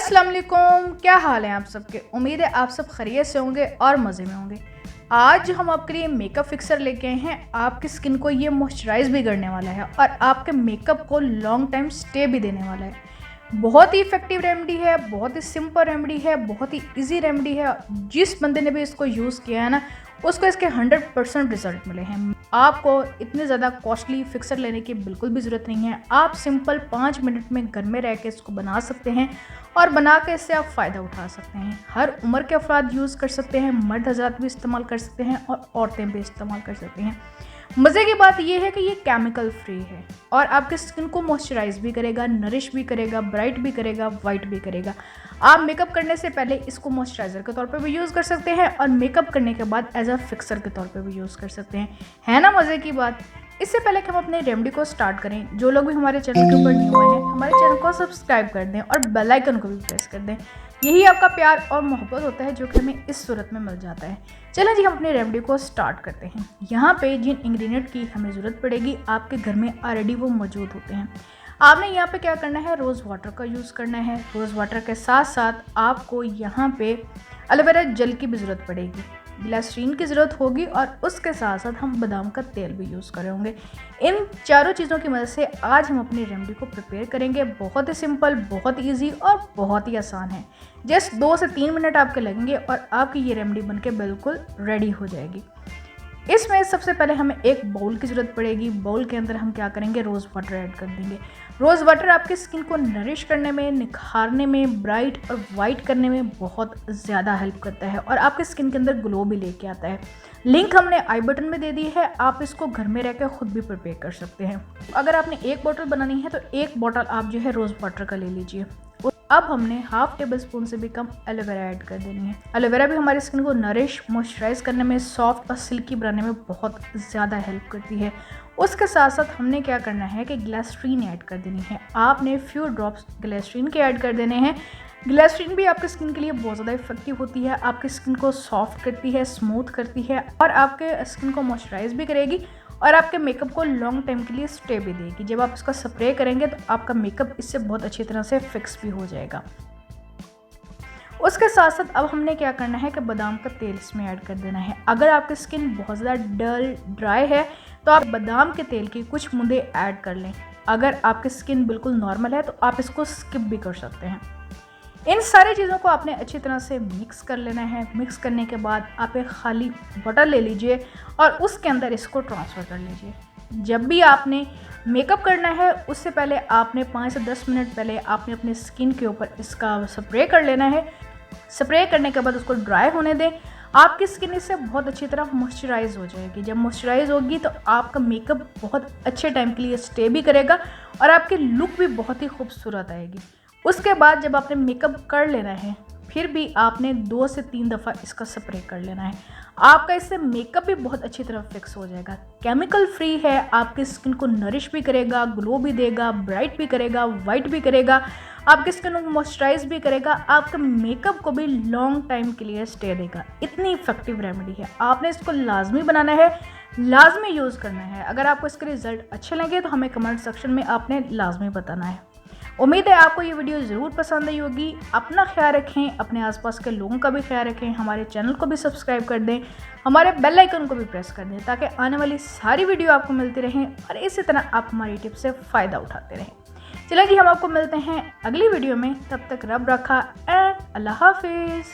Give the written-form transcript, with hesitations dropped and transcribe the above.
अस्सलाम वालेकुम, क्या हाल है आप सबके। उम्मीद है आप सब खैरियत से होंगे और मज़े में होंगे। आज हम आपके लिए मेकअप फिक्सर लेके आए हैं। आपकी स्किन को ये मॉइस्चराइज भी करने वाला है और आपके मेकअप को लॉन्ग टाइम स्टे भी देने वाला है। बहुत ही इफेक्टिव रेमेडी है, बहुत ही सिंपल रेमेडी है, बहुत ही इजी रेमेडी है। जिस बंदे ने भी इसको यूज़ किया है ना, उसको इसके 100% रिजल्ट मिले हैं। आपको इतने ज़्यादा कॉस्टली फिक्सर लेने की बिल्कुल भी ज़रूरत नहीं है। आप सिंपल 5 मिनट में घर में रह के इसको बना सकते हैं और बना के इससे आप फ़ायदा उठा सकते हैं। हर उम्र के अफराद यूज़ कर सकते हैं, मर्द हज़रात भी इस्तेमाल कर सकते हैं और औरतें भी इस्तेमाल कर सकती हैं। मज़े की बात यह है कि ये केमिकल फ्री है और आपके स्किन को मॉइस्चराइज भी करेगा, नरिश भी करेगा, ब्राइट भी करेगा, वाइट भी करेगा। आप मेकअप करने से पहले इसको मॉइस्चराइज़र के तौर पे भी यूज़ कर सकते हैं और मेकअप करने के बाद एज अ फिक्सर के तौर पे भी यूज़ कर सकते हैं। है ना मज़े की बात। इससे पहले कि हम अपने रेमेडी को स्टार्ट करें, जो लोग भी हमारे चैनल के ऊपर न्यू आए हैं, हमारे चैनल को सब्सक्राइब कर दें और बेल आइकन को भी प्रेस कर दें। यही आपका प्यार और मोहब्बत होता है जो कि हमें इस सूरत में मिल जाता है। चलें जी, हम अपने रेमेडी को स्टार्ट करते हैं। यहाँ पे जिन इंग्रेडिएंट की हमें ज़रूरत पड़ेगी आपके घर में ऑलरेडी वो मौजूद होते हैं। आपने यहाँ पे क्या करना है, रोज़ वाटर का यूज़ करना है। रोज़ वाटर के साथ साथ आपको यहाँ पे एलोवेरा जेल की भी ज़रूरत पड़ेगी, ग्लिसरीन की ज़रूरत होगी और उसके साथ साथ हम बादाम का तेल भी यूज़ कर रहे होंगे। इन चारों चीज़ों की मदद से आज हम अपनी रेमेडी को प्रिपेयर करेंगे। बहुत ही सिंपल, बहुत ईजी और बहुत ही आसान है। जस्ट 2 से 3 मिनट आपके लगेंगे और आपकी ये रेमेडी बनके बिल्कुल रेडी हो जाएगी। इसमें सबसे पहले हमें एक बाउल की ज़रूरत पड़ेगी। बाउल के अंदर हम क्या करेंगे, रोज़ वाटर ऐड कर देंगे। रोज़ वाटर आपकी स्किन को नरिश करने में, निखारने में, ब्राइट और वाइट करने में बहुत ज़्यादा हेल्प करता है और आपकी स्किन के अंदर ग्लो भी लेके आता है। लिंक हमने आई बटन में दे दी है, आप इसको घर में रहकर खुद भी प्रिपेयर कर सकते हैं। अगर आपने एक बॉटल बनानी है तो एक बॉटल आप जो है रोज़ वाटर का ले लीजिए। अब हमने हाफ टेबल स्पून से भी कम एलोवेरा ऐड कर देनी है। एलोवेरा भी हमारी स्किन को नरिश, मॉइस्चराइज करने में, सॉफ्ट और सिल्की बनाने में बहुत ज़्यादा हेल्प करती है। उसके साथ साथ हमने क्या करना है कि ग्लिसरीन ऐड कर देनी है। आपने फ्यू ड्रॉप्स ग्लिसरीन के ऐड कर देने हैं। ग्लिसरीन भी आपकी स्किन के लिए बहुत ज़्यादा इफेक्टिव होती है। आपकी स्किन को सॉफ्ट करती है, स्मूथ करती है और आपके स्किन को मॉइस्चराइज भी करेगी और आपके मेकअप को लॉन्ग टाइम के लिए स्टे भी देगी। जब आप इसका स्प्रे करेंगे तो आपका मेकअप इससे बहुत अच्छी तरह से फिक्स भी हो जाएगा। उसके साथ साथ अब हमने क्या करना है कि बादाम का तेल इसमें ऐड कर देना है। अगर आपकी स्किन बहुत ज़्यादा डल, ड्राई है तो आप बादाम के तेल की कुछ बूंदे ऐड कर लें। अगर आपकी स्किन बिल्कुल नॉर्मल है तो आप इसको स्किप भी कर सकते हैं। इन सारी चीज़ों को आपने अच्छी तरह से मिक्स कर लेना है। मिक्स करने के बाद आप एक खाली बॉटल ले लीजिए और उसके अंदर इसको ट्रांसफ़र कर लीजिए। जब भी आपने मेकअप करना है उससे पहले आपने 5 से 10 मिनट पहले आपने अपनी स्किन के ऊपर इसका स्प्रे कर लेना है। स्प्रे करने के बाद उसको ड्राई होने दें। आपकी स्किन इससे बहुत अच्छी तरह मॉइस्चराइज हो जाएगी। जब मॉइस्चराइज होगी तो आपका मेकअप बहुत अच्छे टाइम के लिए स्टे भी करेगा और आपकी लुक भी बहुत ही खूबसूरत आएगी। उसके बाद जब आपने मेकअप कर लेना है फिर भी आपने 2 से 3 दफ़ा इसका स्प्रे कर लेना है। आपका इससे मेकअप भी बहुत अच्छी तरह फिक्स हो जाएगा। केमिकल फ्री है, आपकी स्किन को नरिश भी करेगा, ग्लो भी देगा, ब्राइट भी करेगा, वाइट भी करेगा, आपकी स्किन को मॉइस्चराइज भी करेगा, आपके मेकअप को भी लॉन्ग टाइम के लिए स्टे देगा। इतनी इफेक्टिव रेमेडी है, आपने इसको लाजमी बनाना है, लाजमी यूज़ करना है। अगर आपको इसके रिजल्ट अच्छे लगे तो हमें कमेंट सेक्शन में आपने लाजमी बताना है। उम्मीद है आपको ये वीडियो ज़रूर पसंद आई होगी। अपना ख्याल रखें, अपने आसपास के लोगों का भी ख्याल रखें। हमारे चैनल को भी सब्सक्राइब कर दें, हमारे बेल आइकन को भी प्रेस कर दें ताकि आने वाली सारी वीडियो आपको मिलती रहें और इसी तरह आप हमारी टिप से फ़ायदा उठाते रहें। चलिए जी, हम आपको मिलते हैं अगली वीडियो में। तब तक रब रखा एंड अल्लाह हाफिज़।